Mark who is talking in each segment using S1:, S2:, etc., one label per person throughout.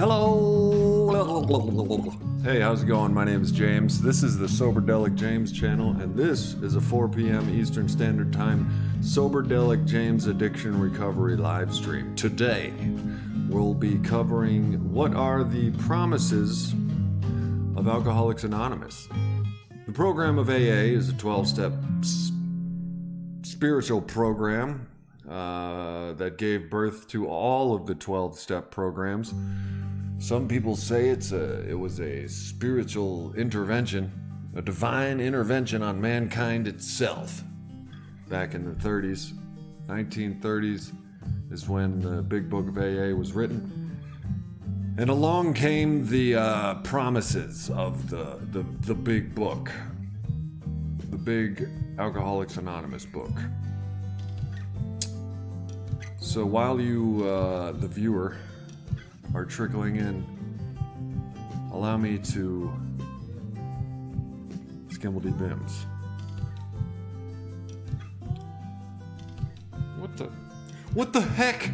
S1: Hello! Hey, how's it going? My name is James. This is the Soberdelic James channel, and this is a 4 p.m. Eastern Standard Time Soberdelic James Addiction Recovery live stream. Today, we'll be covering what are the promises of Alcoholics Anonymous. The program of AA is a 12-step spiritual program that gave birth to all of the 12-step programs. Some people say it was a spiritual intervention, a divine intervention on mankind itself. Back in the 30s, 1930s is when the Big Book of AA was written. And along came the promises of the big book, the big Alcoholics Anonymous book. So while you, the viewer, are trickling in, allow me to skimbledy bims. What the heck?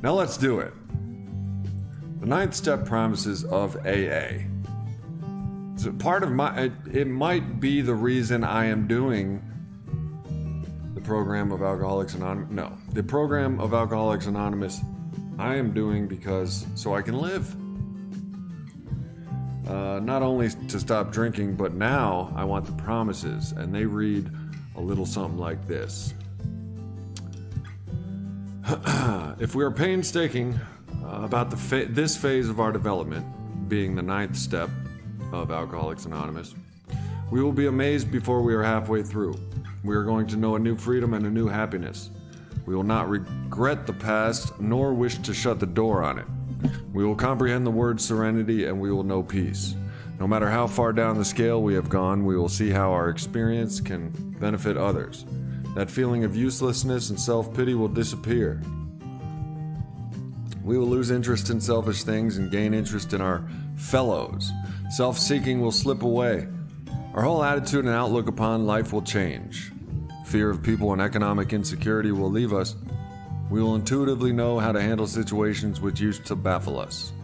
S1: Now let's do it. The 9th step promises of AA. So part of it might be the reason I am doing the program of Alcoholics Anonymous. No, the program of Alcoholics Anonymous I am doing because so I can live. Not only to stop drinking, but now I want the promises, and they read a little something like this. If we are painstaking about this phase of our development, being the 9th step of Alcoholics Anonymous, we will be amazed before we are halfway through. We are going to know a new freedom and a new happiness. We will not regret the past, nor wish to shut the door on it. We will comprehend the word serenity, and we will know peace. No matter how far down the scale we have gone, we will see how our experience can benefit others. That feeling of uselessness and self-pity will disappear. We will lose interest in selfish things and gain interest in our fellows. Self-seeking will slip away. Our whole attitude and outlook upon life will change. Fear of people and economic insecurity will leave us. We will intuitively know how to handle situations which used to baffle us.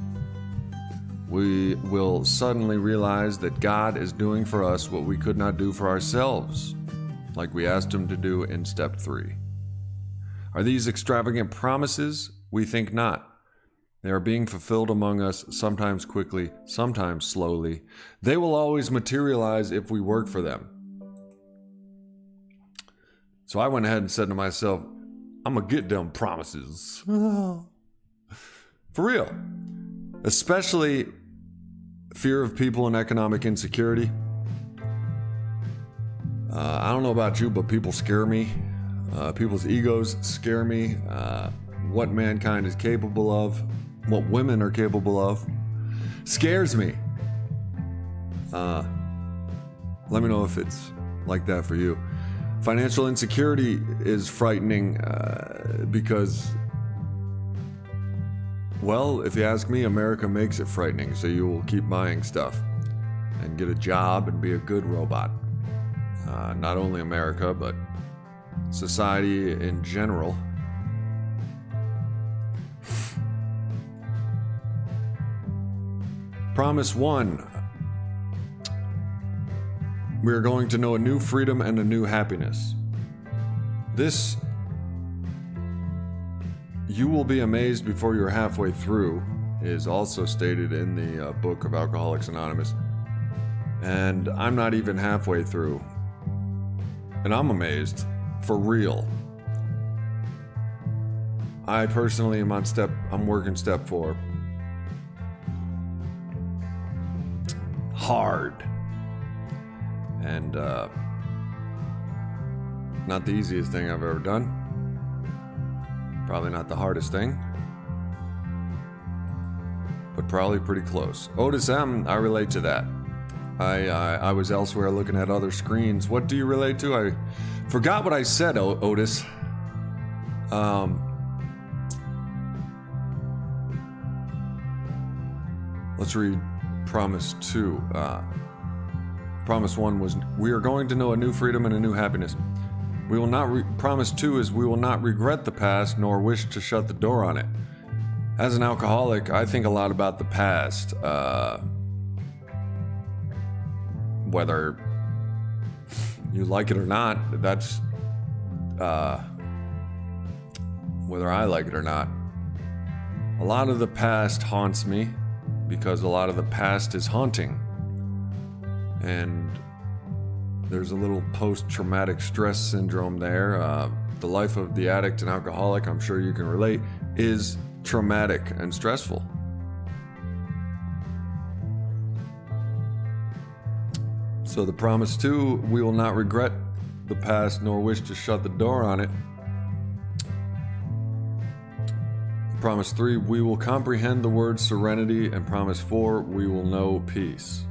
S1: We will suddenly realize that God is doing for us what we could not do for ourselves, like we asked Him to do in step 3. Are these extravagant promises? We think not. They are being fulfilled among us, sometimes quickly, sometimes slowly. They will always materialize if we work for them. So I went ahead and said to myself, I'm gonna get them promises. For real. Especially fear of people and economic insecurity. I don't know about you, but people scare me. People's egos scare me. What mankind is capable of, what women are capable of, scares me. Let me know if it's like that for you. Financial insecurity is frightening because, well, if you ask me, America makes it frightening, so you will keep buying stuff and get a job and be a good robot. Not only America, but society in general. Promise 1. We are going to know a new freedom and a new happiness. This, you will be amazed before you're halfway through, is also stated in the book of Alcoholics Anonymous. And I'm not even halfway through. And I'm amazed, for real. I personally am I'm working step 4. Hard. And not the easiest thing I've ever done. Probably not the hardest thing. But probably pretty close. Otis M, I relate to that. I was elsewhere looking at other screens. What do you relate to? I forgot what I said, Otis. Let's read Promise 2. Promise 1 was, we are going to know a new freedom and a new happiness. We will not promise 2 is we will not regret the past nor wish to shut the door on it. As an alcoholic, I think a lot about the past. Whether you like it or not, that's whether I like it or not. A lot of the past haunts me because a lot of the past is haunting. And there's a little post-traumatic stress syndrome there. The life of the addict and alcoholic, I'm sure you can relate, is traumatic and stressful. So the promise 2, we will not regret the past nor wish to shut the door on it. Promise 3, we will comprehend the word serenity. And promise 4, we will know peace.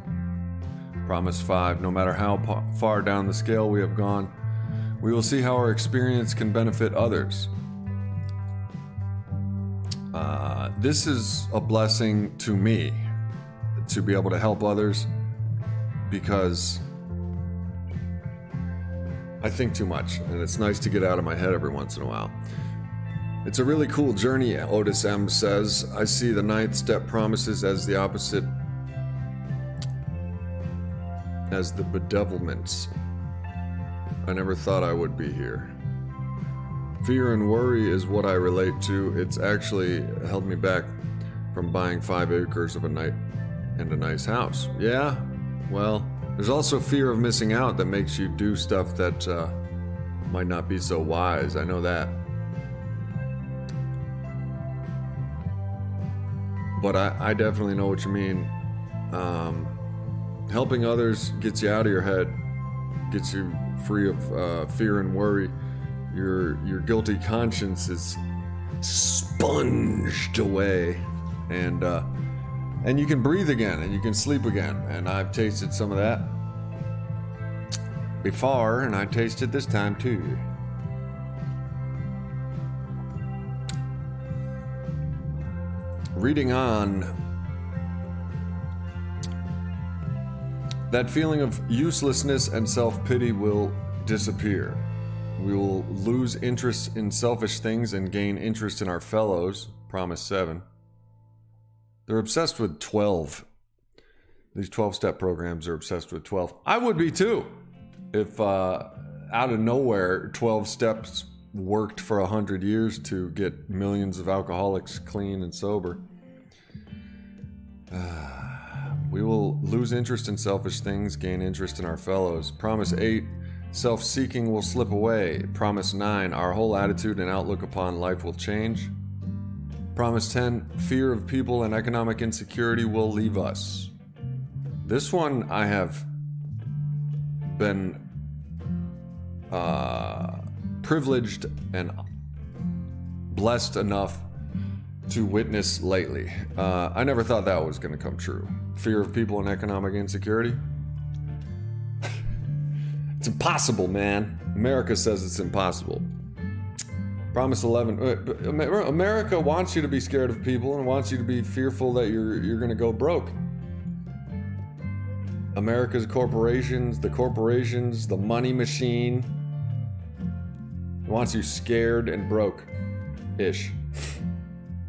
S1: Promise 5, no matter how far down the scale we have gone, we will see how our experience can benefit others. This is a blessing to me, to be able to help others, because I think too much, and it's nice to get out of my head every once in a while. It's a really cool journey, Otis M. says. I see the 9th step promises as the opposite, as the bedevilments. I never thought I would be here. Fear and worry is what I relate to. It's actually held me back from buying 5 acres of a nice house. Yeah, well, there's also fear of missing out that makes you do stuff that might not be so wise. I know that. But I definitely know what you mean. Helping others gets you out of your head, gets you free of fear and worry. Your guilty conscience is sponged away, and you can breathe again, and you can sleep again. And I've tasted some of that before, and I taste it this time too. Reading on, that feeling of uselessness and self-pity will disappear. We will lose interest in selfish things and gain interest in our fellows. Promise 7. They're obsessed with 12. These 12-step programs are obsessed with 12. I would be too. If out of nowhere 12 steps worked for 100 years to get millions of alcoholics clean and sober. We will lose interest in selfish things, gain interest in our fellows. Promise 8, self-seeking will slip away. Promise 9, our whole attitude and outlook upon life will change. Promise 10, fear of people and economic insecurity will leave us. This one I have been privileged and blessed enough to witness lately. I never thought that was going to come true. Fear of people and economic insecurity. It's impossible, man. America says it's impossible. Promise 11. America wants you to be scared of people and wants you to be fearful that you're going to go broke. America's corporations, the money machine, wants you scared and broke-ish.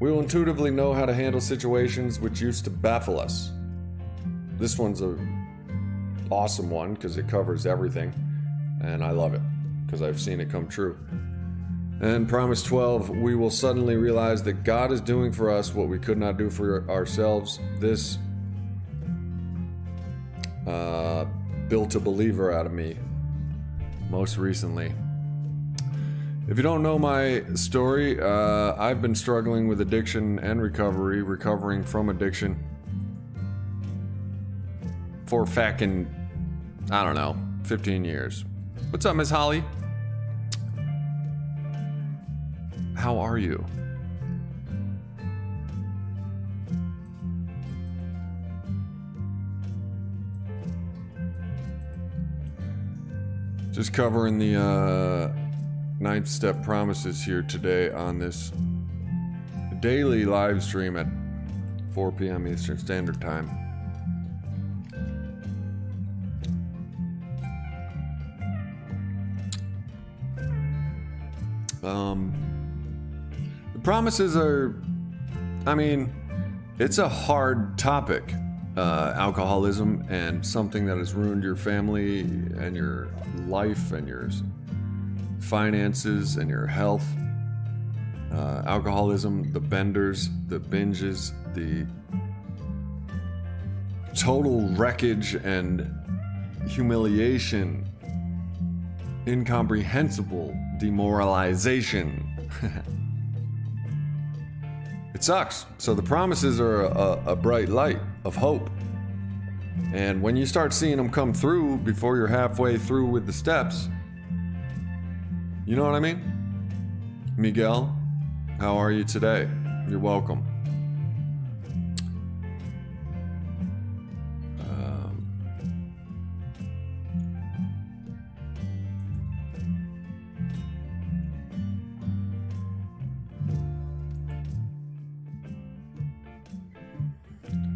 S1: We will intuitively know how to handle situations which used to baffle us. This one's an awesome one because it covers everything, and I love it because I've seen it come true. And promise 12, we will suddenly realize that God is doing for us what we could not do for ourselves. This built a believer out of me most recently. If you don't know my story, I've been struggling with addiction and recovering from addiction for fucking, 15 years. What's up, Miss Holly? How are you? Just covering the 9th step promises here today on this daily live stream at 4 p.m. Eastern Standard Time. The promises are, I mean, it's a hard topic. Alcoholism and something that has ruined your family and your life and your finances and your health. Alcoholism, the benders, the binges, the total wreckage and humiliation, incomprehensible demoralization. It sucks. So the promises are a bright light of hope. And when you start seeing them come through before you're halfway through with the steps, you know what I mean? Miguel, how are you today? You're welcome.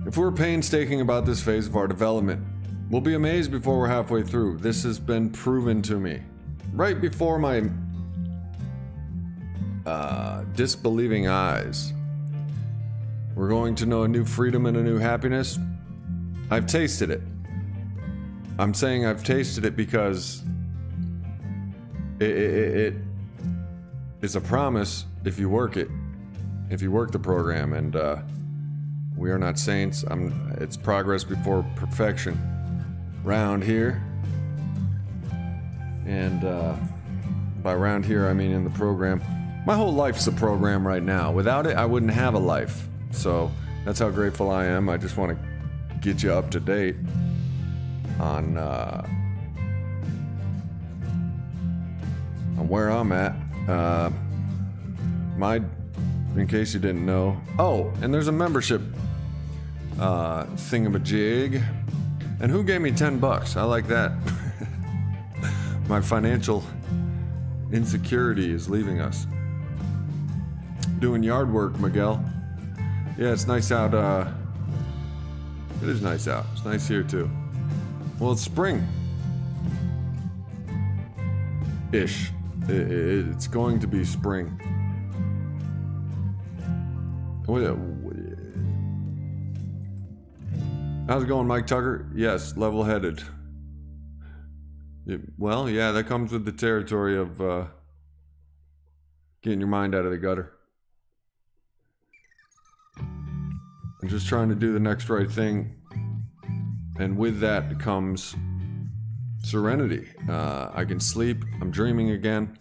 S1: If we're painstaking about this phase of our development, we'll be amazed before we're halfway through. This has been proven to me. Right before my disbelieving eyes. We're going to know a new freedom and a new happiness. I've tasted it. I'm saying I've tasted it because it is a promise if you work it. If you work the program, and we are not saints. It's progress before perfection round here. And by round here, I mean in the program. My whole life's a program right now. Without it, I wouldn't have a life. So that's how grateful I am. I just want to get you up to date on where I'm at. In case you didn't know. Oh, and there's a membership thingamajig. And who gave me $10? I like that. My financial insecurity is leaving us. Doing yard work, Miguel. Yeah, it's nice out. It is nice out. It's nice here too. Well, it's spring. Ish. It's going to be spring. How's it going, Mike Tucker? Yes, level-headed. Well, yeah, that comes with the territory of getting your mind out of the gutter. I'm just trying to do the next right thing. And with that comes serenity. I can sleep. I'm dreaming again.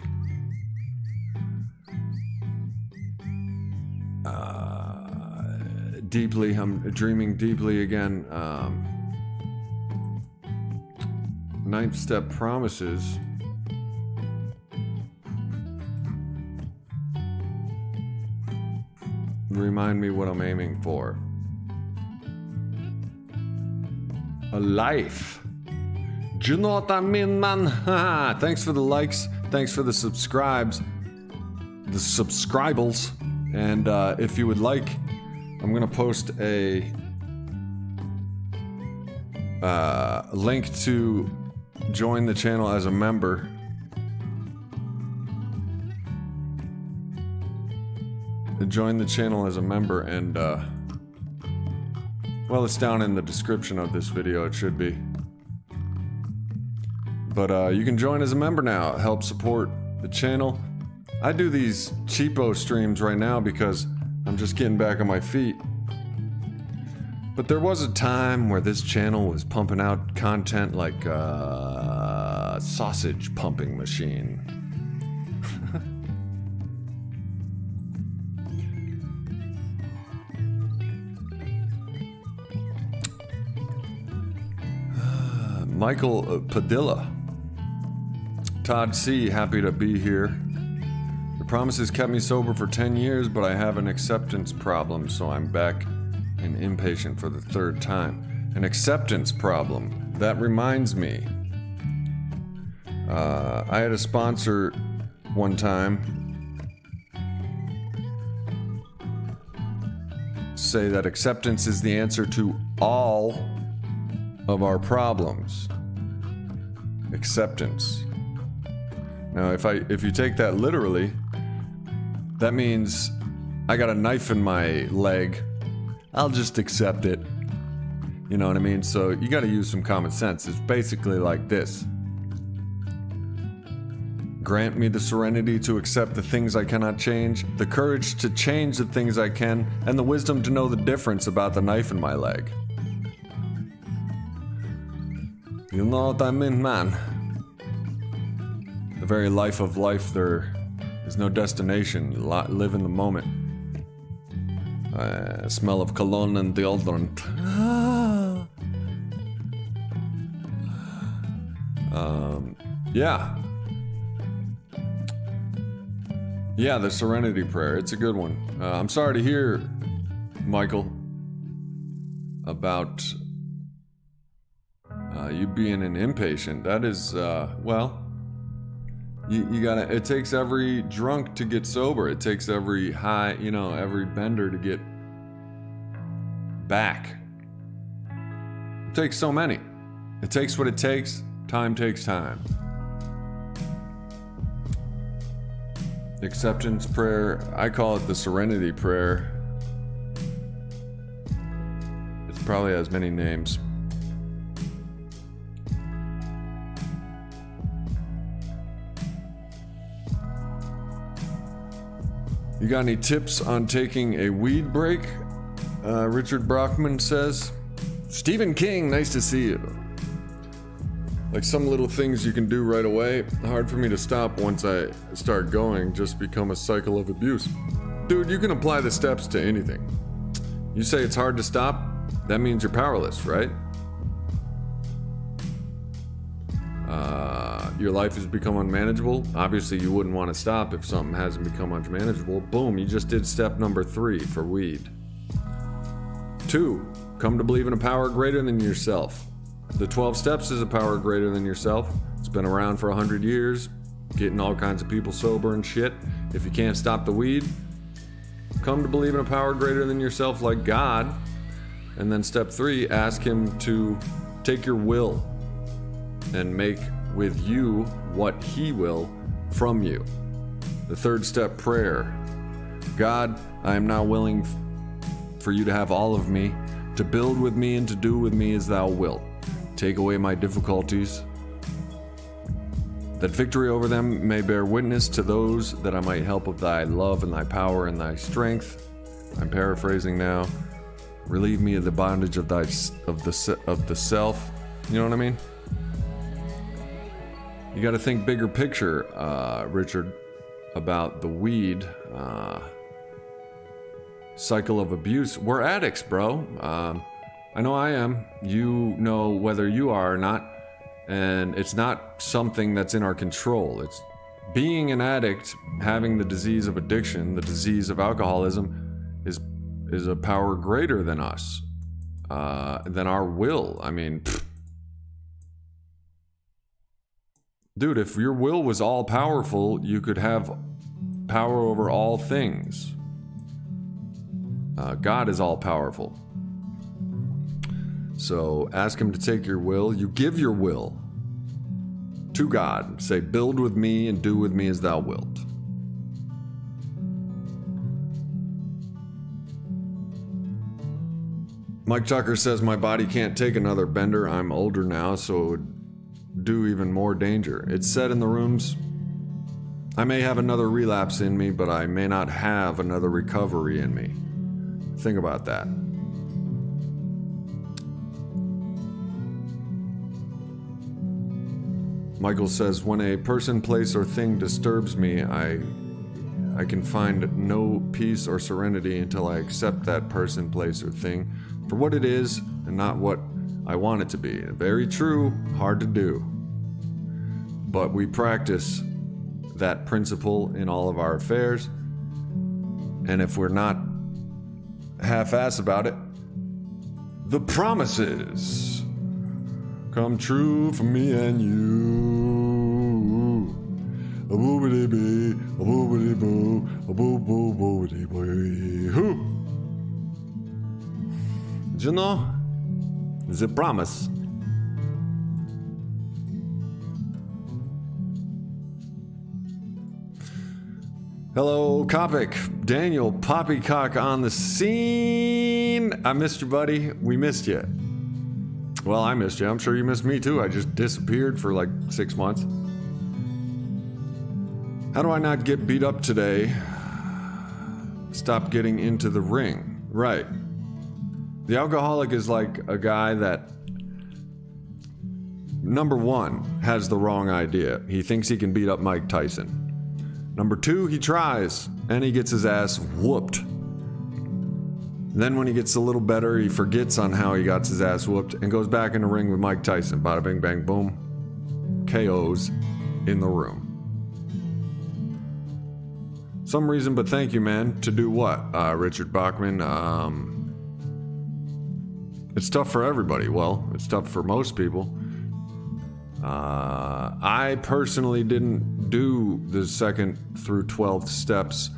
S1: Deeply. I'm dreaming deeply again. Ninth step promises. Remind me what I'm aiming for. A life. Do you know what I mean, man? Thanks for the likes. Thanks for the subscribes. The subscribals. And if you would like, I'm going to post a link to join the channel as a member. Join the channel as a member, and well, it's down in the description of this video. It should be. But you can join as a member now. Help support the channel. I do these cheapo streams right now because I'm just getting back on my feet. But there was a time where this channel was pumping out content like a sausage pumping machine. Michael Padilla. Todd C., happy to be here. The promises kept me sober for 10 years, but I have an acceptance problem, so I'm back and impatient for the third time. An acceptance problem. That reminds me. I had a sponsor one time say that acceptance is the answer to all of our problems. Acceptance. Now, if you take that literally, That means I got a knife in my leg. I'll just accept it. You know what I mean? So you got to use some common sense. It's basically like this. Grant me the serenity to accept the things I cannot change, the courage to change the things I can, and the wisdom to know the difference about the knife in my leg. You know what I mean, man? The very life of life, there is no destination. You live in the moment. Smell of cologne and deodorant. Yeah. Yeah, the serenity prayer. It's a good one. I'm sorry to hear, Michael, about you being an impatient. That is, well, you gotta, it takes every drunk to get sober. It takes every high, every bender to get back. It takes so many. It takes what it takes. Time takes time. Acceptance prayer, I call it the serenity prayer. It probably has many names. You got any tips on taking a weed break? Richard Brockman says. Stephen King, nice to see you. Like some little things you can do right away. Hard for me to stop once I start going, just become a cycle of abuse. Dude, you can apply the steps to anything. You say it's hard to stop, that means you're powerless, right? Your life has become unmanageable. Obviously, you wouldn't want to stop if something hasn't become unmanageable. Boom, you just did step number 3 for weed. 2, come to believe in a power greater than yourself. The 12 steps is a power greater than yourself. It's been around for 100 years, getting all kinds of people sober and shit. If you can't stop the weed, come to believe in a power greater than yourself like God. And then step 3, ask him to take your will and make with you what he will from you. The 3rd step prayer. God, I am now willing for you to have all of me, to build with me and to do with me as thou wilt. Take away my difficulties, that victory over them may bear witness to those that I might help of thy love and thy power and thy strength. I'm paraphrasing now. Relieve me of the bondage of the self. You know what I mean? You got to think bigger picture, Richard, about the weed cycle of abuse. We're addicts, bro. I know I am. You know whether you are or not. And it's not something that's in our control. It's being an addict, having the disease of addiction, the disease of alcoholism, is a power greater than us, than our will. I mean, dude, if your will was all powerful, you could have power over all things. God is all powerful. So ask him to take your will. You give your will to God. Say, build with me and do with me as thou wilt. Mike Tucker says, my body can't take another bender. I'm older now, so it would do even more danger. It's said in the rooms, I may have another relapse in me, but I may not have another recovery in me. Think about that. Michael says, when a person, place, or thing disturbs me, I can find no peace or serenity until I accept that person, place, or thing for what it is and not what I want it to be. Very true, hard to do. But we practice that principle in all of our affairs. And if we're not half-ass about it, the promises come true for me and you. A boobity bee, a boobity boo, a boo boo boobity boo. Who? You know, the promise. Hello, Kopic. Daniel Poppycock on the scene. I missed you, buddy. We missed you. Well, I missed you. I'm sure you missed me too. I just disappeared for like 6 months. How do I not get beat up today? Stop getting into the ring. Right. The alcoholic is like a guy that, number one, has the wrong idea. He thinks he can beat up Mike Tyson. Number two, he tries, and he gets his ass whooped. Then when he gets a little better, he forgets on how he got his ass whooped and goes back in the ring with Mike Tyson. Bada bing bang boom. KOs in the room. Some reason, but thank you, man. To do what? Richard Bachman. It's tough for everybody. Well, it's tough for most people. I personally didn't do the 2nd through 12th steps.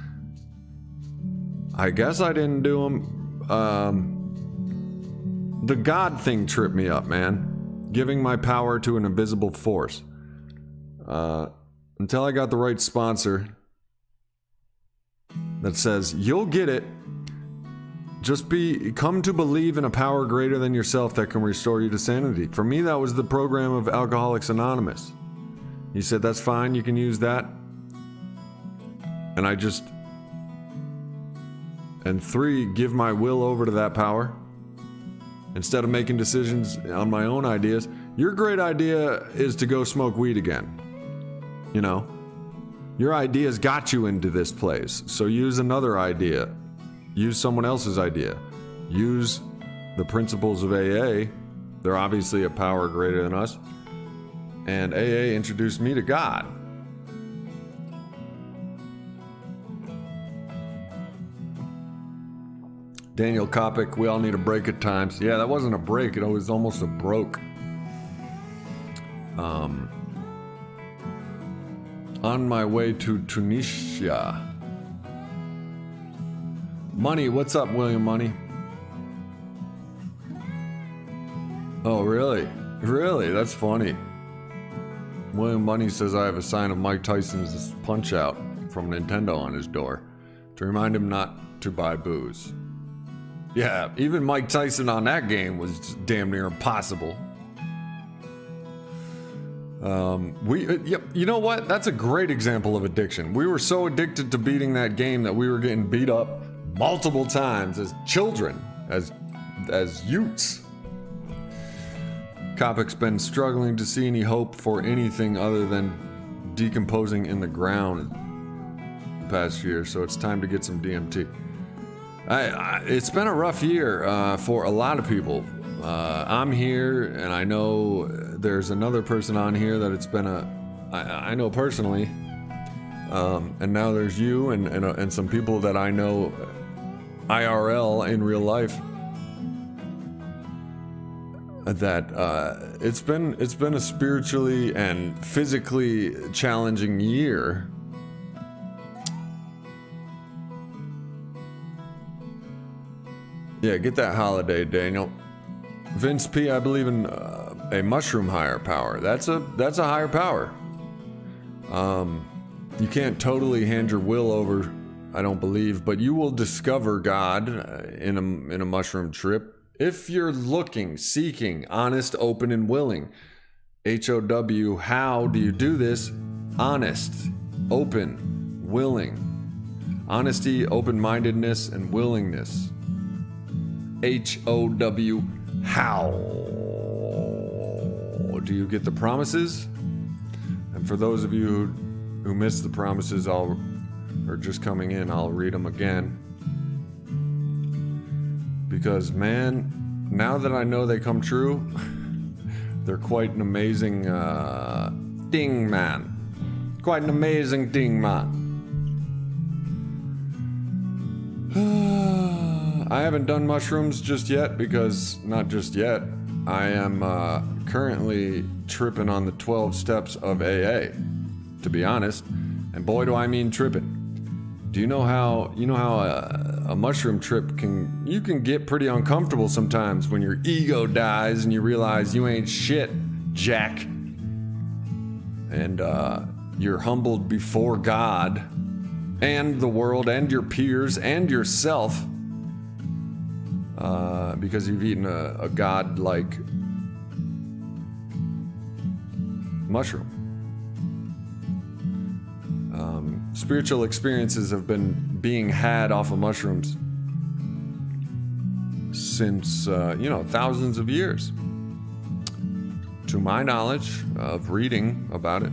S1: I guess I didn't do them. The God thing tripped me up, man. Giving my power to an invisible force. Until I got the right sponsor that says, you'll get it. Just come to believe in a power greater than yourself that can restore you to sanity. For me, that was the program of Alcoholics Anonymous. He said, that's fine, you can use that. And and 3, give my will over to that power. Instead of making decisions on my own ideas. Your great idea is to go smoke weed again. You know? Your ideas got you into this place. So use another idea. Use someone else's idea. Use the principles of AA. They're obviously a power greater than us. And AA introduced me to God. Daniel Kopic, we all need a break at times. Yeah, that wasn't a break. It was almost a broke. On my way to Tunisia. Money, what's up, William Money? Oh, really? Really? That's funny. William Money says I have a sign of Mike Tyson's Punch-Out from Nintendo on his door to remind him not to buy booze. Yeah, even Mike Tyson on that game was damn near impossible. You know what? That's a great example of addiction. We were so addicted to beating that game that we were getting beat up multiple times as children, as youths. Kopic's been struggling to see any hope for anything other than decomposing in the ground past year, so it's time to get some DMT. It's been a rough year for a lot of people. I'm here, and I know there's another person on here that it's been I know personally, and now there's you and some people that I know IRL in real life. That it's been a spiritually and physically challenging year. Yeah, get that holiday, Daniel. Vince P, I believe in a mushroom higher power. That's a higher power. You can't totally hand your will over, I don't believe, but you will discover God in a mushroom trip if you're looking, seeking, honest, open, and willing. HOW, how do you do this? Honest, open, willing. Honesty, open-mindedness, and willingness. HOW, how do you get the promises? And for those of you who missed the promises or just coming in, I'll read them again. Because, man, now that I know they come true, they're quite an amazing thing, man. Quite an amazing thing, man. I haven't done mushrooms just yet because, not just yet, I am currently tripping on the 12 steps of AA, to be honest. And boy, do I mean tripping. Do you know how a mushroom trip you can get pretty uncomfortable sometimes when your ego dies and you realize you ain't shit, Jack. And you're humbled before God and the world and your peers and yourself because you've eaten a god-like mushroom. Spiritual experiences have been being had off of mushrooms since, thousands of years. To my knowledge of reading about it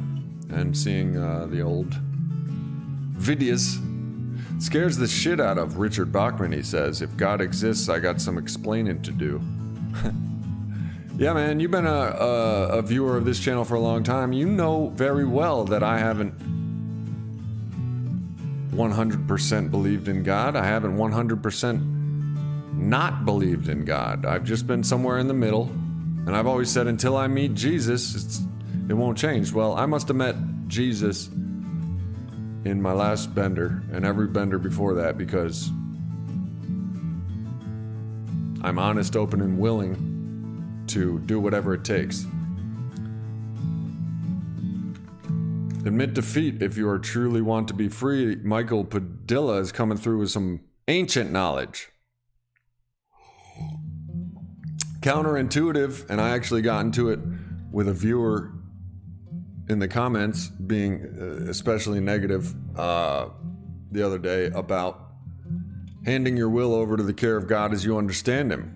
S1: and seeing the old videos. Scares the shit out of Richard Bachman, he says. If God exists, I got some explaining to do. Yeah, man, you've been a viewer of this channel for a long time. You know very well that I haven't 100% believed in God. I haven't 100% not believed in God. I've just been somewhere in the middle. And I've always said, until I meet Jesus, it won't change. Well, I must have met Jesus in my last bender and every bender before that, because I'm honest, open, and willing to do whatever it takes. Admit defeat if you are truly want to be free. Michael Padilla is coming through with some ancient knowledge. Counterintuitive, and I actually got into it with a viewer in the comments being especially negative the other day about handing your will over to the care of God as you understand Him.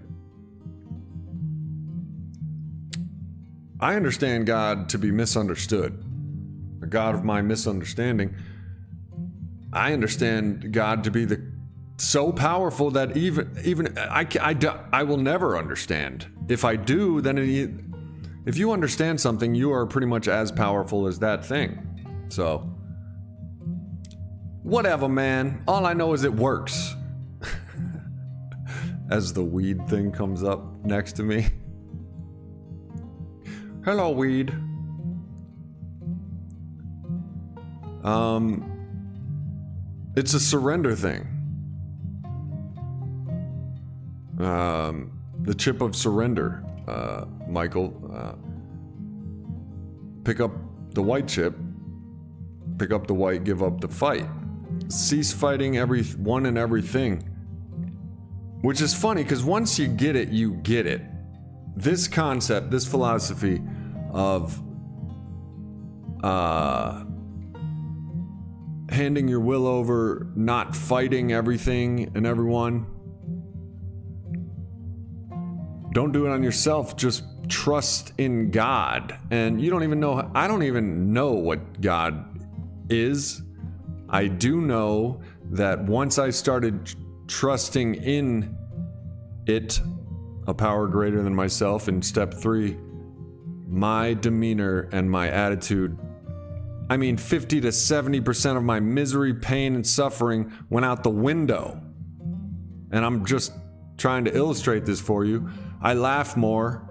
S1: I understand God to be misunderstood, a God of my misunderstanding. I understand God to be so powerful that even I will never understand. If I do, then if you understand something, you are pretty much as powerful as that thing. So, whatever, man. All I know is it works. As the weed thing comes up next to me. Hello, weed. It's a surrender thing. The chip of surrender, Michael. Pick up the white chip. Pick up the white, give up the fight. Cease fighting everyone and everything. Which is funny, because once you get it, you get it. This concept, this philosophy of handing your will over, not fighting everything and everyone. Don't do it on yourself. Just trust in God. And you don't even know, I don't even know what God is. I do know that once I started trusting in it, a power greater than myself, in step 3, my demeanor and my attitude, 50 to 70% of my misery, pain, and suffering went out the window. And I'm just trying to illustrate this for you. I laugh more,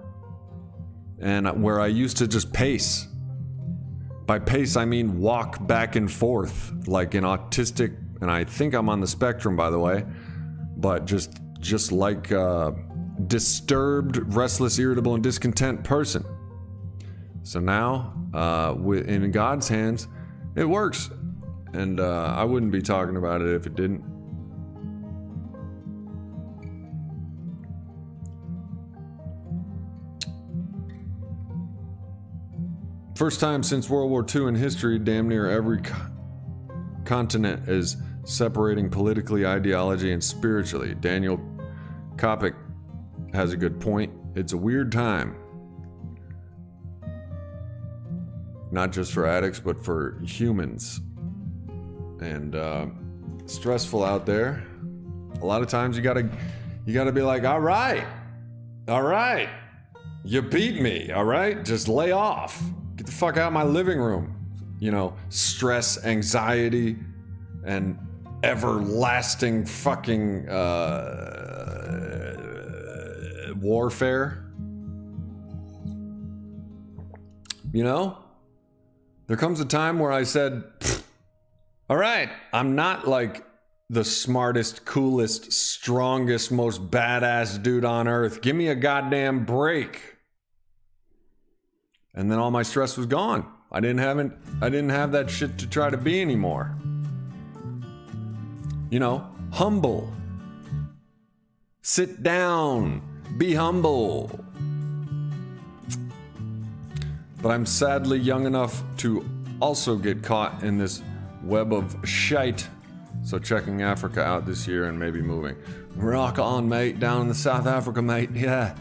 S1: and where I used to just pace. By pace, I mean walk back and forth like an autistic, and I think I'm on the spectrum, by the way, but just like a disturbed, restless, irritable, and discontent person. So now, in God's hands, it works. And I wouldn't be talking about it if it didn't. First time since World War II in history, damn near every continent is separating politically, ideology, and spiritually. Daniel Kopic has a good point. It's a weird time. Not just for addicts, but for humans. And stressful out there. A lot of times you gotta be like, all right, you beat me, all right? Just lay off. Get the fuck out of my living room. Stress, anxiety, and everlasting fucking warfare. There comes a time where I said, all right, I'm not like the smartest, coolest, strongest, most badass dude on earth. Give me a goddamn break. And then all my stress was gone. I didn't have that shit to try to be anymore. Humble. Sit down. Be humble. But I'm sadly young enough to also get caught in this web of shite. So checking Africa out this year and maybe moving. Rock on, mate. Down in the South Africa, mate. Yeah.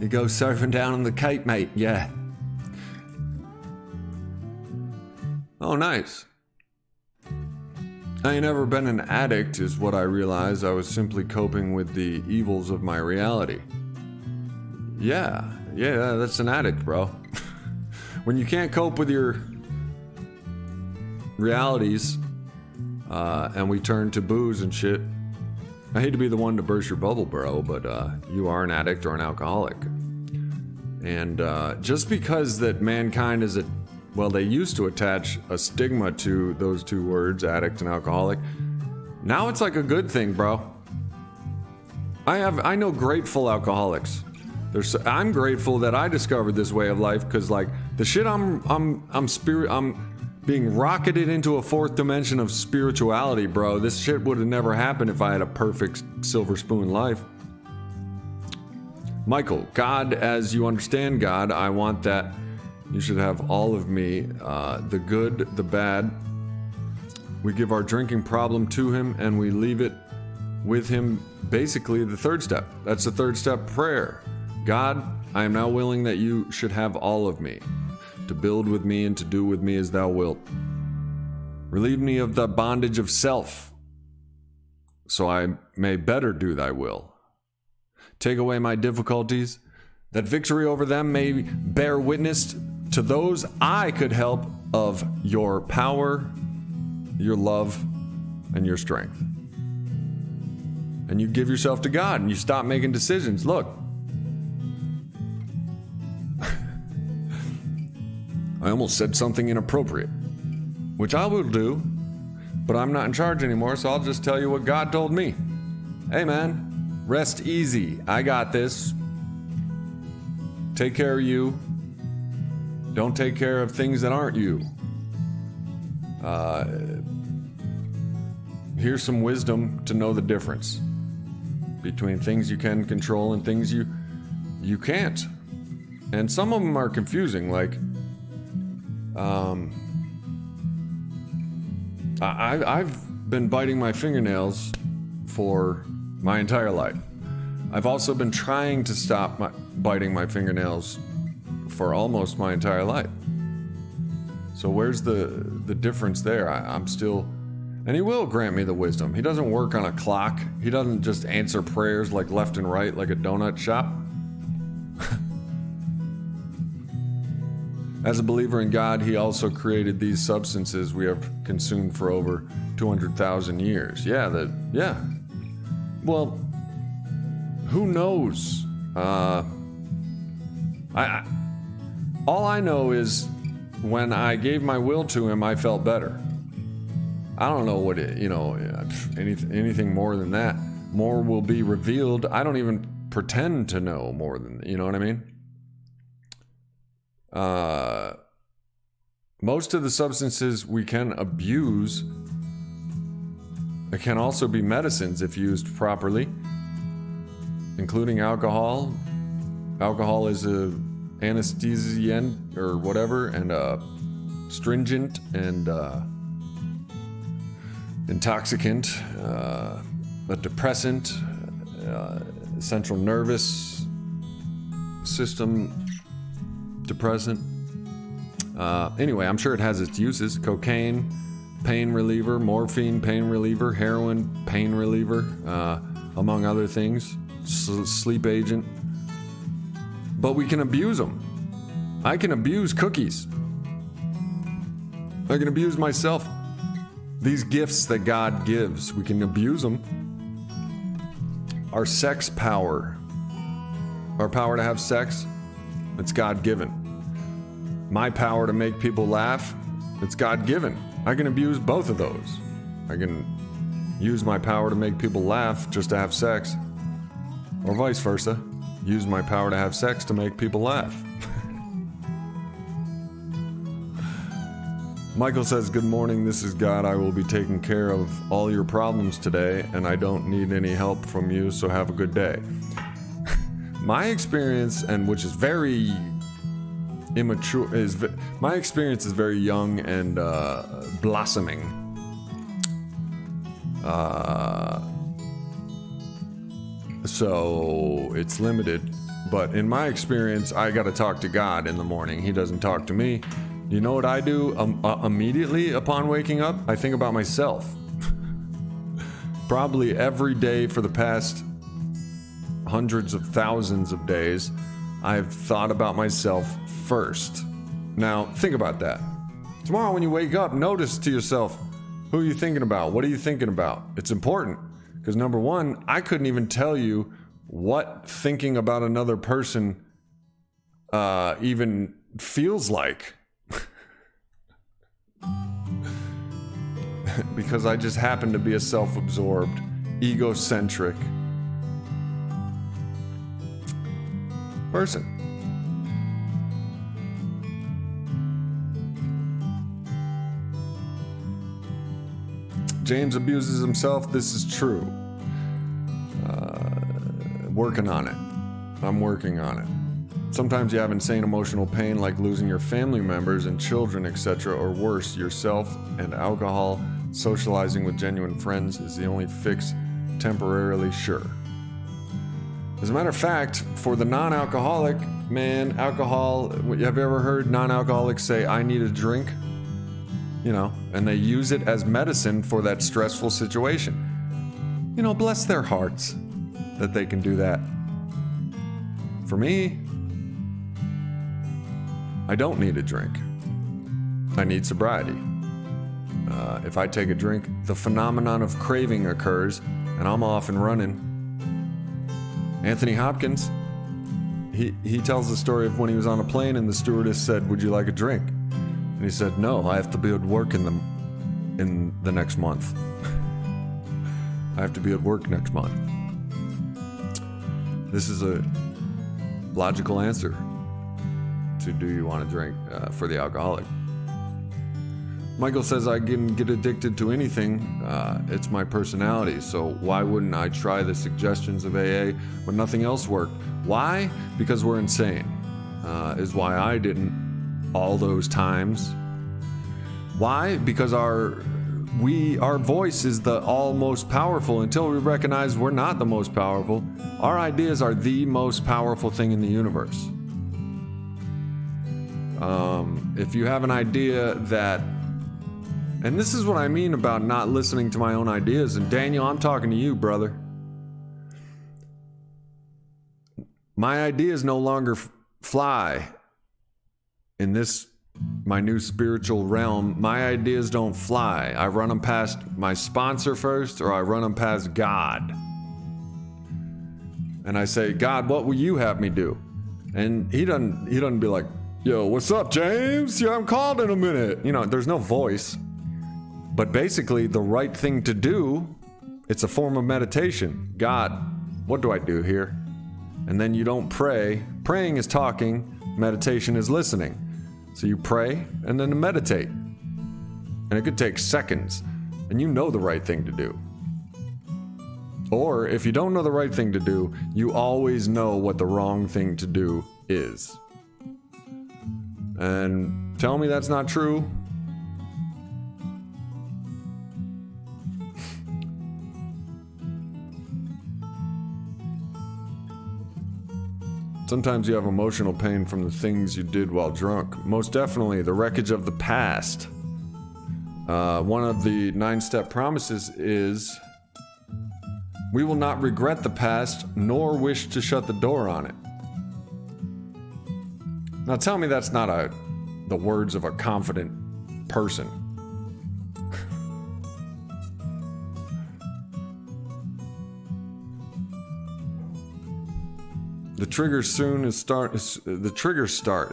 S1: You go surfing down in the Cape, mate. Yeah. Oh, nice. I ain't never been an addict, is what I realized. I was simply coping with the evils of my reality. Yeah, that's an addict, bro. When you can't cope with your realities, and we turn to booze and shit. I hate to be the one to burst your bubble, bro, but you are an addict or an alcoholic. And just because that mankind is they used to attach a stigma to those two words, addict and alcoholic. Now it's like a good thing, bro. I know grateful alcoholics. I'm grateful that I discovered this way of life, because like the shit I'm being rocketed into a fourth dimension of spirituality, bro. This shit would have never happened if I had a perfect silver spoon life. Michael, God, as you understand God, I want that you should have all of me, the good, the bad. We give our drinking problem to him and we leave it with him. Basically, the third step. That's the third step prayer. God, I am now willing that you should have all of me, to build with me and to do with me as thou wilt. Relieve me of the bondage of self, so I may better do thy will. Take away my difficulties, that victory over them may bear witness to those I could help of your power, your love, and your strength. And you give yourself to God and you stop making decisions. Look, I almost said something inappropriate, which I will do, but I'm not in charge anymore, so I'll just tell you what God told me. Hey man, rest easy. I got this. Take care of you. Don't take care of things that aren't you. Here's some wisdom to know the difference between things you can control and things you can't. And some of them are confusing, like I've been biting my fingernails for my entire life. I've also been trying to stop biting my fingernails for almost my entire life. So where's the difference there? I'm still, and he will grant me the wisdom. He doesn't work on a clock. He doesn't just answer prayers like left and right like a donut shop. As a believer in God, he also created these substances we have consumed for over 200,000 years. Yeah. Well, who knows? All I know is when I gave my will to him, I felt better. I don't know what anything more than that. More will be revealed. I don't even pretend to know more than, you know what I mean? Most of the substances we can abuse, it can also be medicines if used properly, including alcohol. Alcohol is a anesthesiant or whatever, and stringent and intoxicant, a depressant, central nervous system depressant. Anyway, I'm sure it has its uses. Cocaine, pain reliever. Morphine, pain reliever. Heroin, pain reliever, among other things. Sleep agent. But we can abuse them. I can abuse cookies. I can abuse myself. These gifts that God gives, we can abuse them. Our sex power, our power to have sex, it's God-given. My power to make people laugh, it's God-given. I can abuse both of those. I can use my power to make people laugh just to have sex, or vice versa. Use my power to have sex to make people laugh. Michael says, good morning, this is God. I will be taking care of all your problems today, and I don't need any help from you, so have a good day. My experience, and which is very immature, my experience is very young and blossoming. So it's limited, but in my experience, I got to talk to God in the morning. He doesn't talk to me. You know what I do immediately upon waking up? I think about myself. Probably every day for the past hundreds of thousands of days, I've thought about myself first. Now, think about that. Tomorrow when you wake up, notice to yourself, who are you thinking about? What are you thinking about? It's important, because number one, I couldn't even tell you what thinking about another person even feels like. Because I just happen to be a self-absorbed, egocentric person. James abuses himself. This is true. Working on it. I'm working on it. Sometimes you have insane emotional pain like losing your family members and children, etc., or worse, yourself, and alcohol. Socializing with genuine friends is the only fix, temporarily sure. As a matter of fact, for the non-alcoholic, man, alcohol, have you ever heard non-alcoholics say, I need a drink? You know, and they use it as medicine for that stressful situation. You know, bless their hearts that they can do that. For me, I don't need a drink. I need sobriety. If I take a drink, the phenomenon of craving occurs, and I'm off and running. Anthony Hopkins, he tells the story of when he was on a plane and the stewardess said, would you like a drink? And he said, no, I have to be at work in the next month. I have to be at work next month. This is a logical answer to do you want to drink for the alcoholic. Michael says, I can get addicted to anything. It's my personality, so why wouldn't I try the suggestions of AA when nothing else worked? Why? Because we're insane, is why I didn't all those times. Why? Because our voice is the all most powerful. Until we recognize we're not the most powerful, our ideas are the most powerful thing in the universe. If you have an idea that, and this is what I mean about not listening to my own ideas, and Daniel, I'm talking to you, brother. My ideas no longer fly in this, my new spiritual realm. My ideas don't fly. I run them past my sponsor first, or I run them past God. And I say, God, what will you have me do? And he doesn't be like, yo, what's up, James? You haven't called in a minute. You know, there's no voice. But basically, the right thing to do, it's a form of meditation. God, what do I do here? And then you don't pray. Praying is talking. Meditation is listening. So you pray and then meditate. And it could take seconds. And you know the right thing to do. Or if you don't know the right thing to do, you always know what the wrong thing to do is. And tell me that's not true. Sometimes you have emotional pain from the things you did while drunk. Most definitely, the wreckage of the past. One of the 9-step promises is, we will not regret the past, nor wish to shut the door on it. Now tell me that's not the words of a confident person. The triggers start as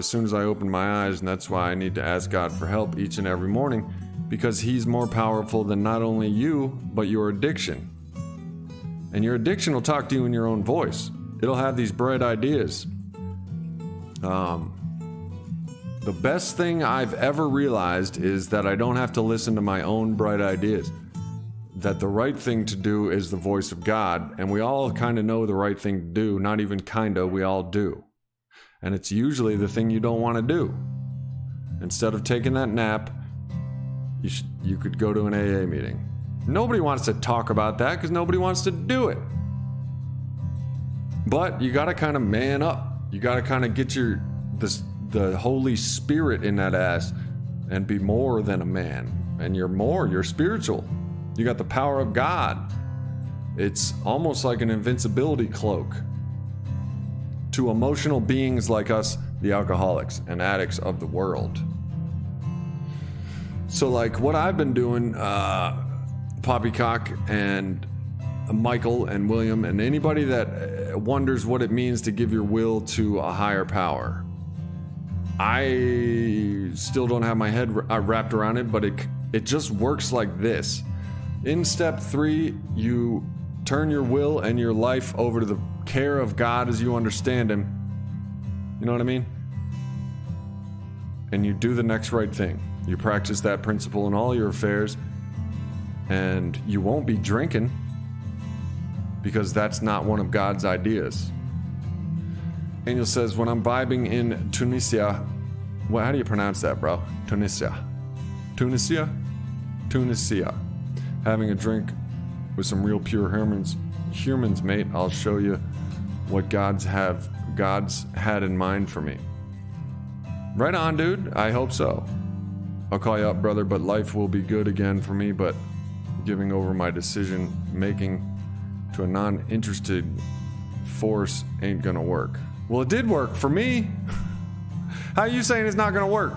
S1: soon as I open my eyes, and that's why I need to ask God for help each and every morning, because He's more powerful than not only you, but your addiction. And your addiction will talk to you in your own voice. It'll have these bright ideas. The best thing I've ever realized is that I don't have to listen to my own bright ideas. That the right thing to do is the voice of God, and we all kind of know the right thing to do, not even kinda, we all do. And it's usually the thing you don't want to do. Instead of taking that nap, you could go to an AA meeting. Nobody wants to talk about that because nobody wants to do it. But you got to kind of man up. You got to kind of get the Holy Spirit in that ass and be more than a man. And you're spiritual. You got the power of God. It's almost like an invincibility cloak to emotional beings like us, the alcoholics and addicts of the world. So like what I've been doing, Poppycock and Michael and William and anybody that wonders what it means to give your will to a higher power. I still don't have my head wrapped around it, but it just works like this. In step 3, you turn your will and your life over to the care of God as you understand Him. You know what I mean? And you do the next right thing. You practice that principle in all your affairs, and you won't be drinking because that's not one of God's ideas. Angel says, when I'm vibing in Tunisia, how do you pronounce that, bro? Tunisia, having a drink with some real pure humans, mate, I'll show you what God's had in mind for me. Right on, dude. I hope so. I'll call you up, brother, but life will be good again for me, but giving over my decision making to a non-interested force ain't gonna work. Well, it did work for me. How are you saying it's not gonna work?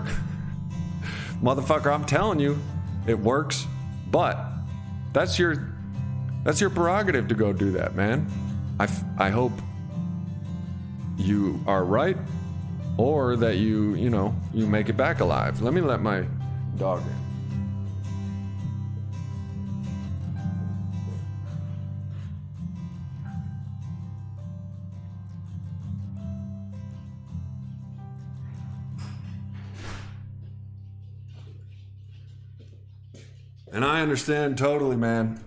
S1: Motherfucker, I'm telling you, it works, but that's your prerogative to go do that, man. I hope you are right, or that you make it back alive. Let me let my dog in. And I understand totally, man.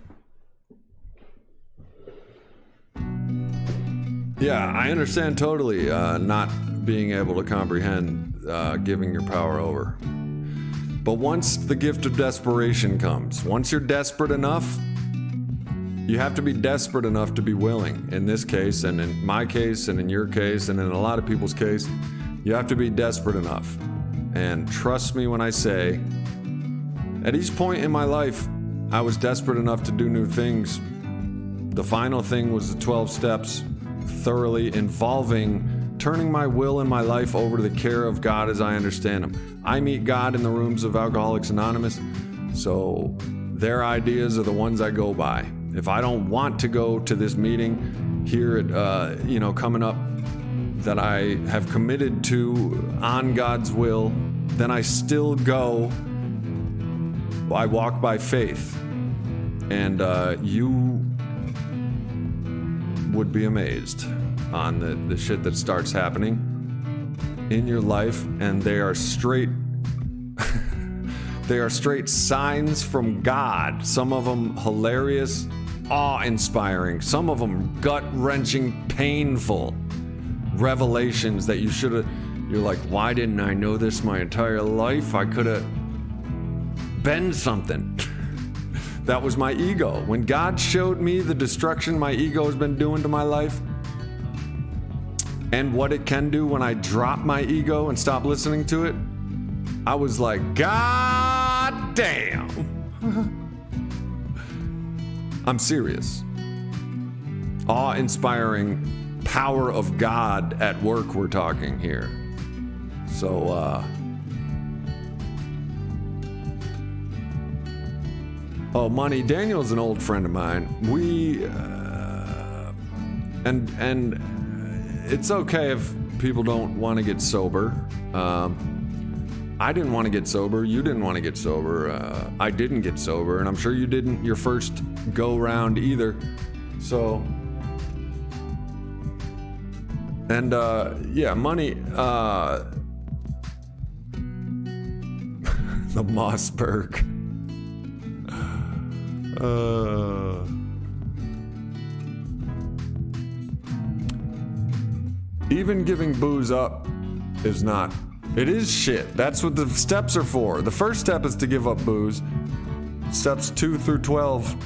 S1: Yeah, I understand totally not being able to comprehend giving your power over. But once the gift of desperation comes, once you're desperate enough, you have to be desperate enough to be willing. In this case, and in my case, and in your case, and in a lot of people's case, you have to be desperate enough. And trust me when I say, at each point in my life, I was desperate enough to do new things. The final thing was the 12 steps, thoroughly involving turning my will and my life over to the care of God as I understand Him. I meet God in the rooms of Alcoholics Anonymous, so their ideas are the ones I go by. If I don't want to go to this meeting here at, coming up, that I have committed to on God's will, then I still go. I walk by faith, and you would be amazed on the shit that starts happening in your life, and they are straight signs from God. Some of them hilarious, awe-inspiring, some of them gut-wrenching, painful revelations that you're like, why didn't I know this my entire life? I could have been something. That was my ego. When God showed me the destruction my ego has been doing to my life, and what it can do when I drop my ego and stop listening to it, I was like, God damn. I'm serious. Awe-inspiring power of God at work we're talking here. So, oh, Money, Daniel's an old friend of mine. We, and it's okay if people don't want to get sober. I didn't want to get sober. You didn't want to get sober. I didn't get sober, and I'm sure you didn't your first go round either. So, and yeah, Money, The Mossberg. Even giving booze up is not. It is shit. That's what the steps are for. The first step is to give up booze. Steps 2 through 12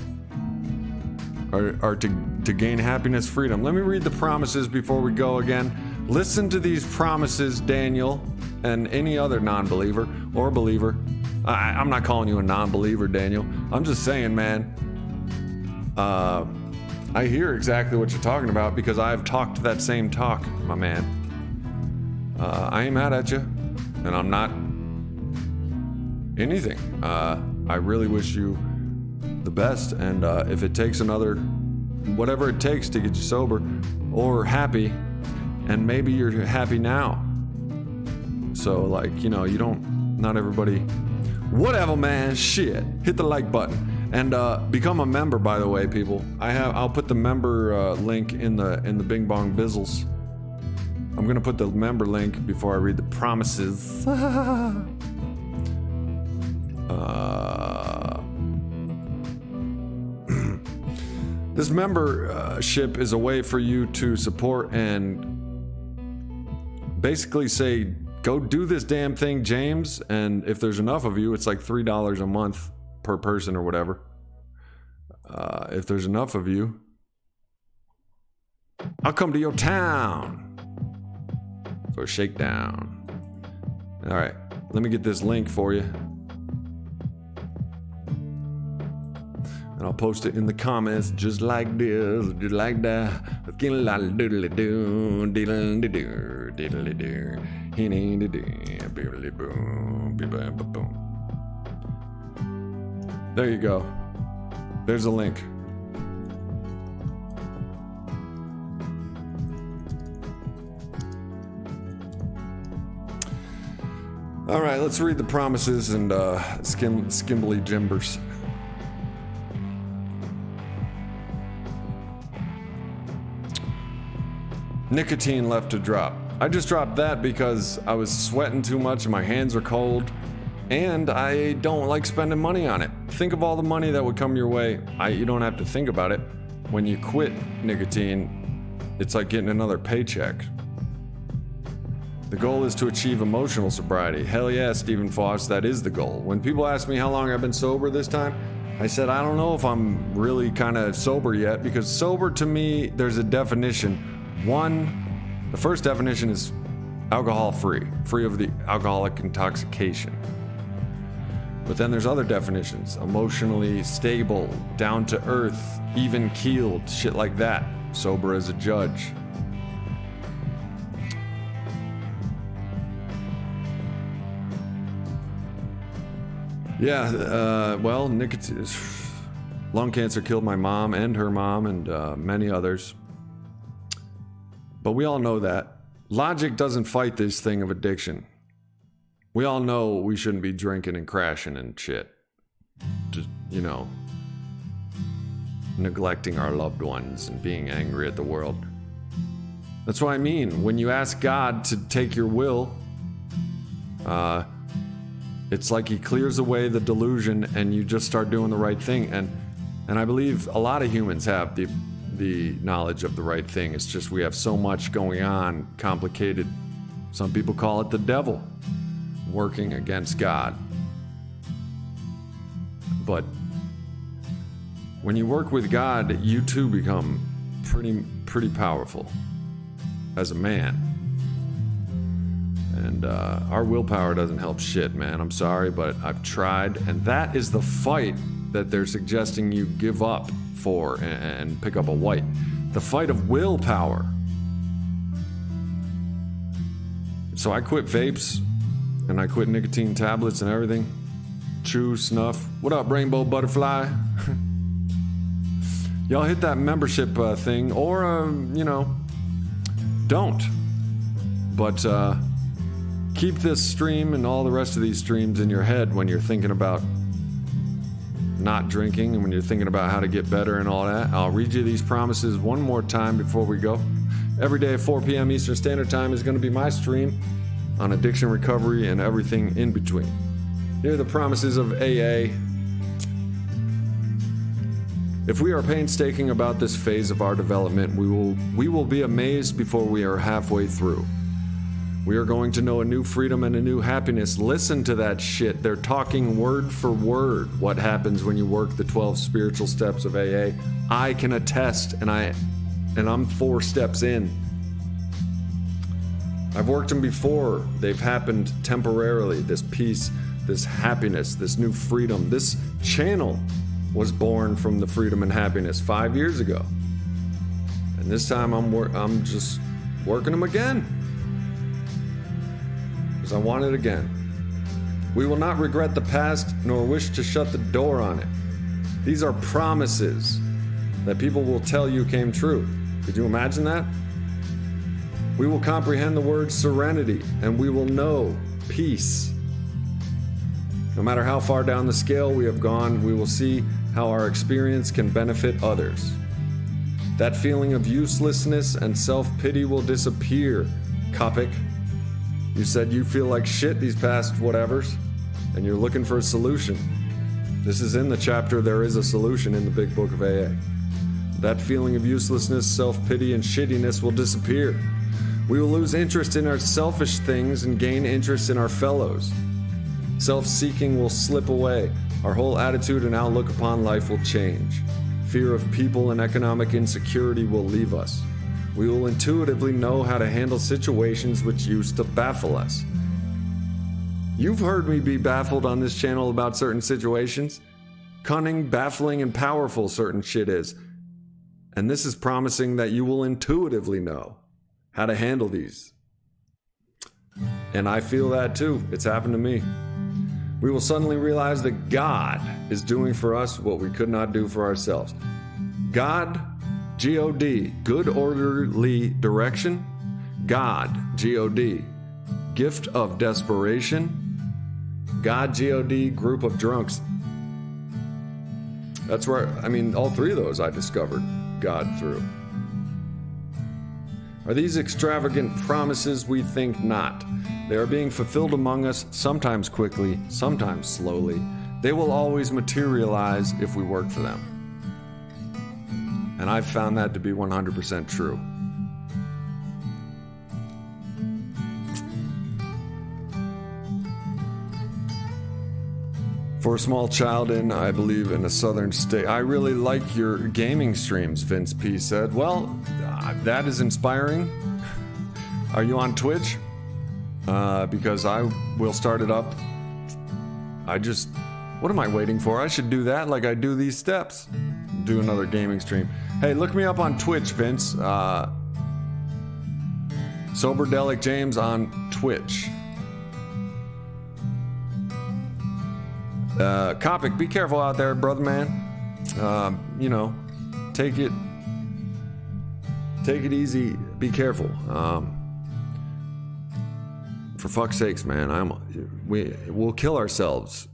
S1: are to gain happiness, freedom. Let me read the promises before we go again. Listen to these promises, Daniel, and any other non-believer or believer. I'm not calling you a non-believer, Daniel. I'm just saying, man, I hear exactly what you're talking about because I've talked that same talk, my man. I ain't mad at you, and I'm not anything. I really wish you the best, and if it takes whatever it takes to get you sober or happy, and maybe you're happy now. So, like, not everybody. Whatever, man. Shit. Hit the like button. And become a member, by the way, people. I'll put the member link in the Bing Bong Bizzles. I'm gonna put the member link before I read the promises. This membership is a way for you to support and basically say, go do this damn thing, James. And if there's enough of you, it's like $3 a month per person or whatever. If there's enough of you, I'll come to your town for a shakedown. All right, let me get this link for you. And I'll post it in the comments just like this, just like that. There you go. There's a link. All right, let's read the promises and skimbly jimbers. Nicotine left to drop. I just dropped that because I was sweating too much and my hands are cold, and I don't like spending money on it. Think of all the money that would come your way. You don't have to think about it. When you quit nicotine, it's like getting another paycheck. The goal is to achieve emotional sobriety. Hell yeah, Stephen Foss, that is the goal. When people ask me how long I've been sober this time, I said, I don't know if I'm really kind of sober yet, because sober to me, there's a definition. The first definition is alcohol-free, free of the alcoholic intoxication. But then there's other definitions: emotionally stable, down to earth, even-keeled, shit like that. Sober as a judge. Yeah, well, nicotine, lung cancer killed my mom and her mom and many others. But we all know that. Logic doesn't fight this thing of addiction. We all know we shouldn't be drinking and crashing and shit. Just, neglecting our loved ones and being angry at the world. That's what I mean. When you ask God to take your will, it's like he clears away the delusion and you just start doing the right thing. And I believe a lot of humans have the knowledge of the right thing. It's just we have so much going on, complicated. Some people call it the devil working against God. But when you work with God, you too become pretty powerful as a man. And our willpower doesn't help shit, man. I'm sorry, but I've tried, and that is the fight that they're suggesting you give up for and pick up a white. The fight of willpower. So I quit vapes, and I quit nicotine tablets and everything. Chew, snuff. What up, Rainbow Butterfly? Y'all hit that membership thing, or, don't. But keep this stream and all the rest of these streams in your head when you're thinking about not drinking and when you're thinking about how to get better and all that. I'll read you these promises one more time before we go. Every day at 4 p.m. Eastern Standard Time is going to be my stream on addiction recovery and everything in between. Here are the promises of AA. If we are painstaking about this phase of our development, we will be amazed before we are halfway through. We are going to know a new freedom and a new happiness. Listen to that shit. They're talking word for word what happens when you work the 12 spiritual steps of AA. I can attest, and I'm 4 steps in. I've worked them before. They've happened temporarily. This peace, this happiness, this new freedom. This channel was born from the freedom and happiness 5 years ago. And this time I'm just working them again. Because I want it again. We will not regret the past nor wish to shut the door on it. These are promises that people will tell you came true. Could you imagine that? We will comprehend the word serenity, and we will know peace. No matter how far down the scale we have gone, we will see how our experience can benefit others. That feeling of uselessness and self-pity will disappear, Kopik. You said you feel like shit these past whatevers, and you're looking for a solution. This is in the chapter There Is a Solution in the Big Book of AA. That feeling of uselessness, self-pity, and shittiness will disappear. We will lose interest in our selfish things and gain interest in our fellows. Self-seeking will slip away. Our whole attitude and outlook upon life will change. Fear of people and economic insecurity will leave us. We will intuitively know how to handle situations which used to baffle us. You've heard me be baffled on this channel about certain situations. Cunning, baffling, and powerful certain shit is. And this is promising that you will intuitively know how to handle these. And I feel that too. It's happened to me. We will suddenly realize that God is doing for us what we could not do for ourselves. God, G-O-D, good orderly direction. God, G-O-D, gift of desperation. God, G-O-D, group of drunks. That's where, all 3 of those I discovered God through. Are these extravagant promises? We think not. They are being fulfilled among us, sometimes quickly, sometimes slowly. They will always materialize if we work for them. And I've found that to be 100% true. For a small child I believe, in a southern state. I really like your gaming streams, Vince P. said. Well, that is inspiring. Are you on Twitch? Because I will start it up. What am I waiting for? I should do that like I do these steps. Do another gaming stream. Hey, look me up on Twitch, Vince. Soberdelic James on Twitch. Kopik, be careful out there, brother man. Take it easy. Be careful. For fuck's sakes, man, we'll kill ourselves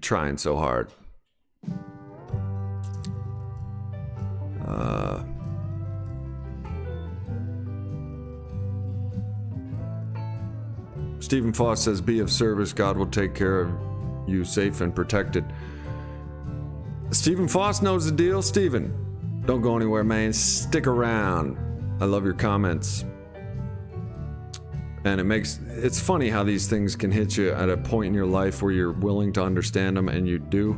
S1: trying so hard. Stephen Foss says, be of service. God will take care of you safe and protected. Stephen Foss knows the deal. Stephen, don't go anywhere, man. Stick around. I love your comments. And it's funny how these things can hit you at a point in your life where you're willing to understand them, and you do.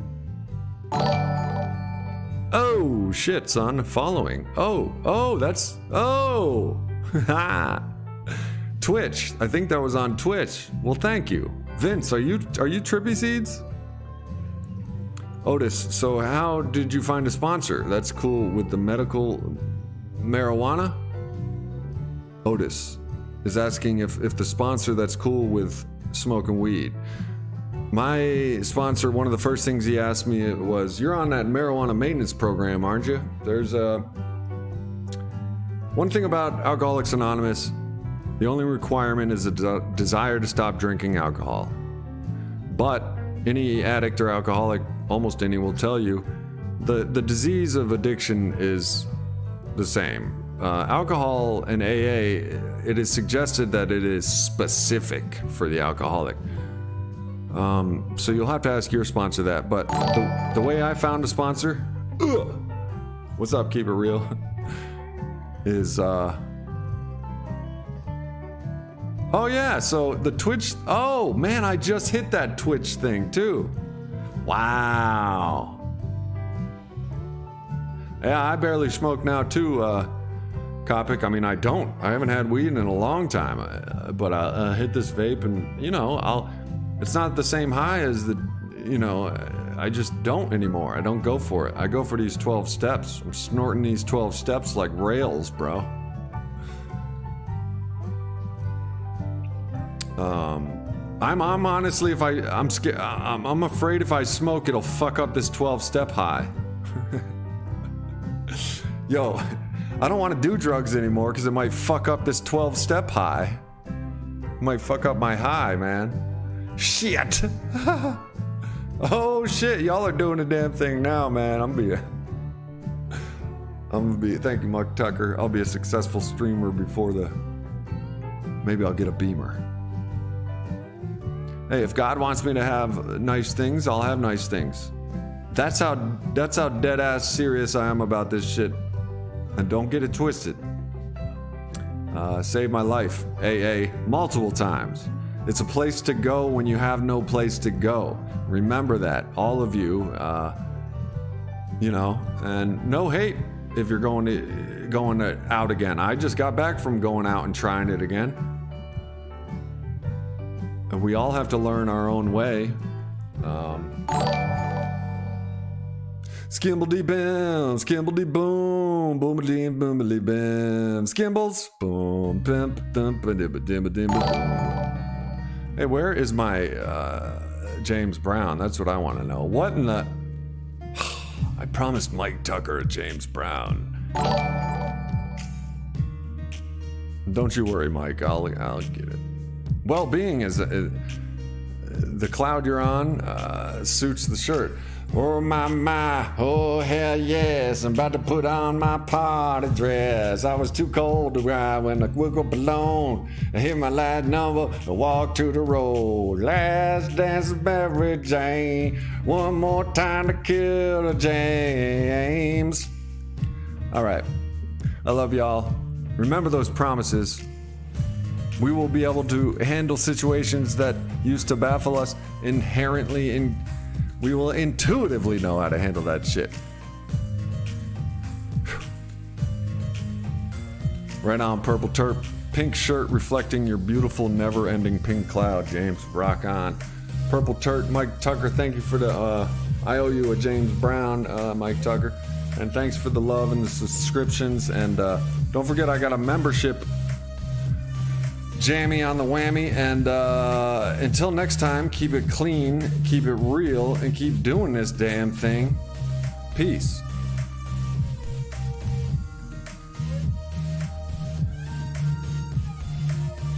S1: Oh, shit, son. Following. Oh, Twitch. I think that was on Twitch. Well, thank you. Vince, are you Trippy Seeds? Otis, so how did you find a sponsor? That's cool with the medical marijuana? Otis is asking if the sponsor that's cool with smoking weed. My sponsor, one of the first things he asked me was, you're on that marijuana maintenance program, aren't you? There's one thing about Alcoholics Anonymous, the only requirement is a desire to stop drinking alcohol. But any addict or alcoholic, almost any, will tell you the disease of addiction is the same. Alcohol and AA, it is suggested that it is specific for the alcoholic. So you'll have to ask your sponsor that. But the way I found a sponsor, what's up, keep it real, is oh yeah, so the Twitch, oh man, I just hit that Twitch thing too. Wow. Yeah, I barely smoke now too, Copic. I mean, I haven't had weed in a long time, but I hit this vape and, you know, it's not the same high as I just don't anymore. I don't go for it. I go for these 12 steps. I'm snorting these 12 steps like rails, bro. I'm honestly, I'm scared. I'm afraid if I smoke, it'll fuck up this 12-step high. Yo, I don't want to do drugs anymore because it might fuck up this 12-step high. It might fuck up my high, man. Shit. Oh shit, y'all are doing the damn thing now, man. I'm gonna be. Thank you, Muck Tucker. I'll be a successful streamer before maybe I'll get a Beamer. Hey, if God wants me to have nice things, I'll have nice things. That's how dead ass serious I am about this shit. And don't get it twisted. Saved my life, AA, multiple times. It's a place to go when you have no place to go. Remember that, all of you. And no hate if you're going out again. I just got back from going out and trying it again. And we all have to learn our own way. Skimbledy bim, skimbledy boom, boomedy boomedy bim, skimbles, boom, pimp, thump, boom. Hey, where is my James Brown? That's what I want to know. What in the? I promised Mike Tucker a James Brown. Don't you worry, Mike. I'll get it. Well-being is the cloud you're on suits the shirt. Oh my, oh hell yes, I'm about to put on my party dress. I was too cold to ride when I woke up alone. I hit my last number, I walked to the road. Last dance with Mary Jane, one more time to kill the James. All right, I love y'all. Remember those promises. We will be able to handle situations that used to baffle us inherently. We will intuitively know how to handle that shit. Right on, Purple Terp. Pink shirt reflecting your beautiful, never-ending pink cloud, James. Rock on. Purple Terp, Mike Tucker, thank you for the... I owe you a James Brown, Mike Tucker. And thanks for the love and the subscriptions. And don't forget, I got a membership jammy on the whammy, and until next time, keep it clean, keep it real, and keep doing this damn thing. Peace.